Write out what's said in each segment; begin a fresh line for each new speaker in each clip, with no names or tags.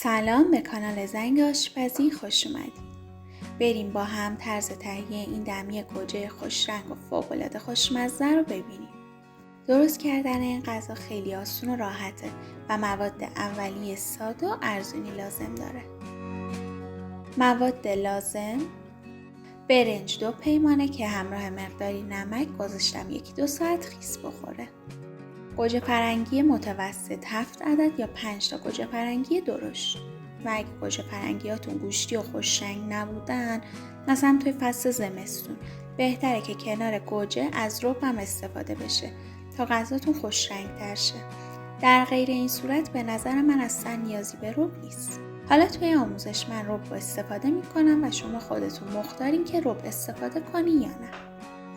سلام، به کانال زنگ آشپزی خوش اومدید. بریم با هم طرز تهیه این دمی گوجه خوشرنگ و فوق‌العاده خوشمزه رو ببینیم. درست کردن این غذا خیلی آسون و راحته و مواد اولیه ساده و ارزونی لازم داره. مواد لازم: برنج 2 پیمانه که همراه مقداری نمک گذاشتم 1-2 ساعت خیس بخوره. گوجه فرنگی متوسط 7 عدد یا 5 تا گوجه فرنگی درشت. و اگه گوجه فرنگیاتون گوشتی و خوشرنگ نبودن، مثلا توی فصل زمستون، بهتره که کنار گوجه از رب هم استفاده بشه تا غذاتون خوشرنگ تر شه. در غیر این صورت به نظر من اصلا نیازی به رب نیست. حالا توی آموزش من رب رو استفاده میکنم و شما خودتون مختارین که رب استفاده کنین یا نه.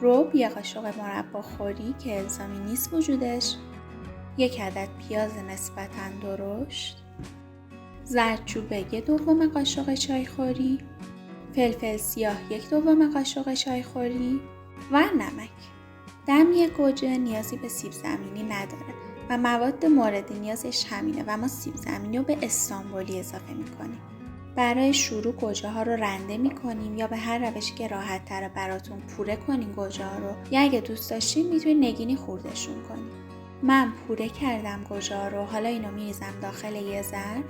رب 1 قاشق مربا خوری که الزامی نیست وجودش، 1 عدد پیاز نسبتاً درشت، زردچوبه 1/2 قاشق چایخوری، فلفل سیاه 1/2 قاشق چایخوری و نمک. دمی گوجه نیازی به سیب زمینی نداره و مواد مورد نیازش همینه و ما سیب زمینی رو به استانبولی اضافه میکنیم. برای شروع گوجه ها رو رنده میکنیم یا به هر روشی که راحت تره براتون پوره کنین گوجه ها رو، یا اگه دوست داشتین میتونین نگینی خوردشون کنین. من پوره کردم گوجه ها رو. حالا اینو میریزم داخل یه ظرف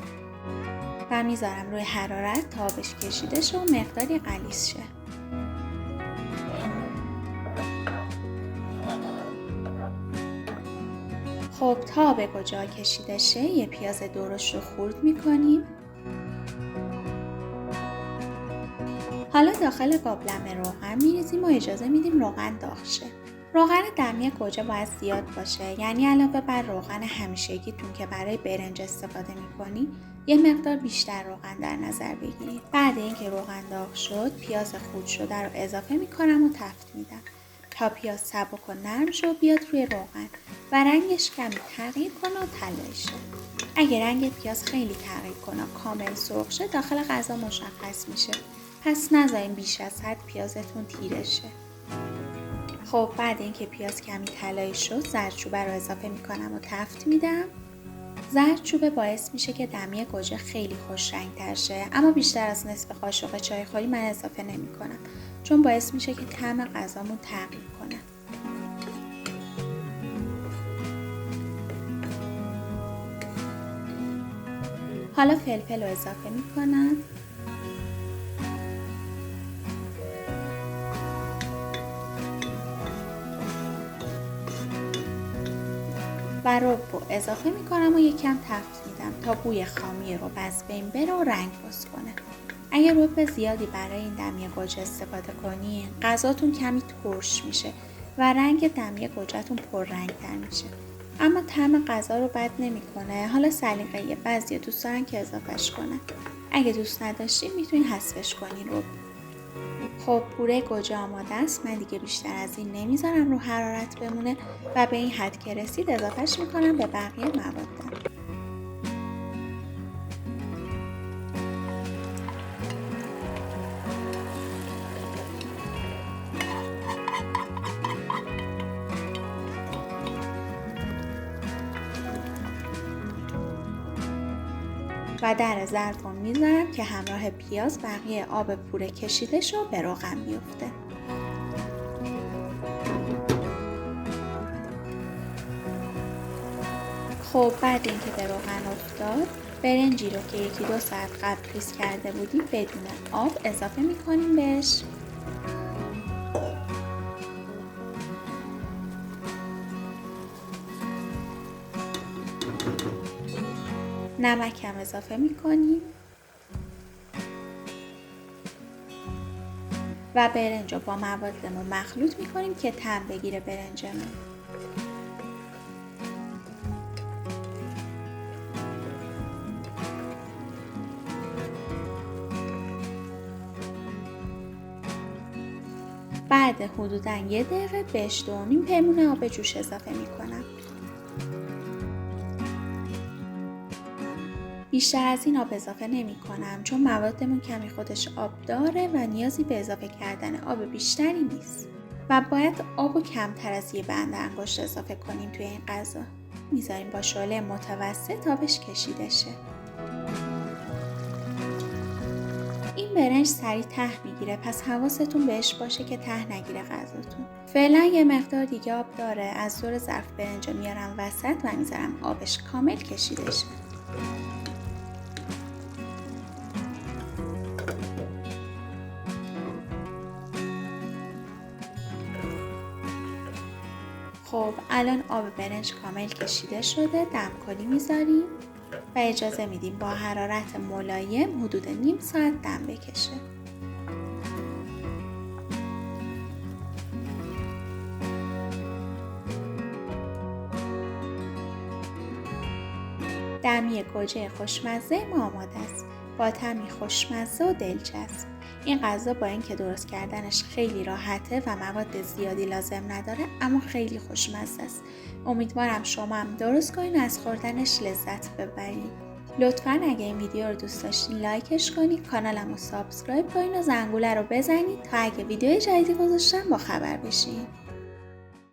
و میذارم روی حرارت تا آبش کشیده شه و مقداری غلیظ شه. خب تا آب گوجه ها کشیده شه، یه پیاز درشت رو خورد میکنیم. حالا داخل قابلمه روغن میریزیم و اجازه میدیم روغن داغ شه. روغن دمی گوجه باید زیاد باشه، یعنی علاوه بر روغن همیشگیتون که برای برنج استفاده میکنی، یه مقدار بیشتر روغن در نظر بگیرید. بعد اینکه روغن داغ شد، پیاز خورد شده رو اضافه میکنم و تفت میدم تا پیاز سبک و نرم شه بیاد روی روغن و رنگش کمی تغییر کنه و طلایی شه. اگه رنگ پیاز خیلی تغییر کنه کامل سرخ شه، داخل غذا مشخص میشه. پس نذارین بیش از حد پیازتون تیره شه. خب بعد اینکه پیاز کمی طلایی شد، زردچوبه رو اضافه میکنم و تفت میدم. زردچوبه باعث میشه که دمی گوجه خیلی خوش رنگ تر شه، اما بیشتر از نصف قاشق چایخوری من اضافه نمیکنم چون باعث میشه که طعم غذامون تغییر کنه. حالا فلفل رو اضافه میکنم و رب رو اضافه میکنم و یکم تفت میدم تا بوی خامی رب از بین بره و رنگ باز کنه. اگه رب زیادی برای این دمی گوجه استفاده کنین، غذاتون کمی ترش میشه و رنگ دمی گوجهتون پررنگ‌تر میشه، اما طعم غذا رو بد نمیکنه. حالا سلیقه بعضیا دوست دارن که اضافهش کنن. اگه دوست نداشتین میتونین حذفش کنین رب. خب پوره گوجه آماده است. من دیگه بیشتر از این نمیذارم رو حرارت بمونه و به این حد که رسید اضافهش میکنم به بقیه موادم. و در ظرف میذارم که همراه پیاز بقیه آب پوره کشیدش رو به روغن بیفته. خب بعد اینکه به روغن افتاد، برنجی رو که 1-2 ساعت قبل خیس کرده بودیم بدون آب اضافه میکنیم بهش. نمک هم اضافه میکنیم و برنج رو با موادمون مخلوط میکنیم که طعم بگیره برنجمون. بعد حدوداً 1 دقیقه بهش 2.5 پیمونه آب جوش اضافه میکنم. بیشتر از این آب اضافه نمی کنم چون موادمون کمی خودش آب داره و نیازی به اضافه کردن آب بیشتری نیست و باید آب کمتر از 1 بند انگشت اضافه کنیم توی این غذا. میذاریم با شعله متوسط آبش کشیده شه. برنج سریع ته میگیره، پس حواستون بهش باشه که ته نگیره غذاتون. فعلا یه مقدار دیگه آب داره. از دور ظرف برنج رو میارم وسط و میذارم آبش کامل کشیده شه. خب الان آب برنج کامل کشیده شده. دمکنی میذاریم و اجازه میدیم با حرارت ملایم حدود نیم ساعت دم بکشه. دمی گوجه خوشمزه ما آماده است، با طعمی خوشمزه و دلچسب. این غذا با اینکه درست کردنش خیلی راحته و مواد زیادی لازم نداره، اما خیلی خوشمزه است. امیدوارم شما هم درست کنین و از خوردنش لذت ببرین. لطفاً اگه این ویدیو رو دوست داشتین لایکش کنید، کانالم رو سابسکرایب کنین و زنگوله رو بزنید تا اگه ویدیو جدیدی گذاشتم با خبر بشین.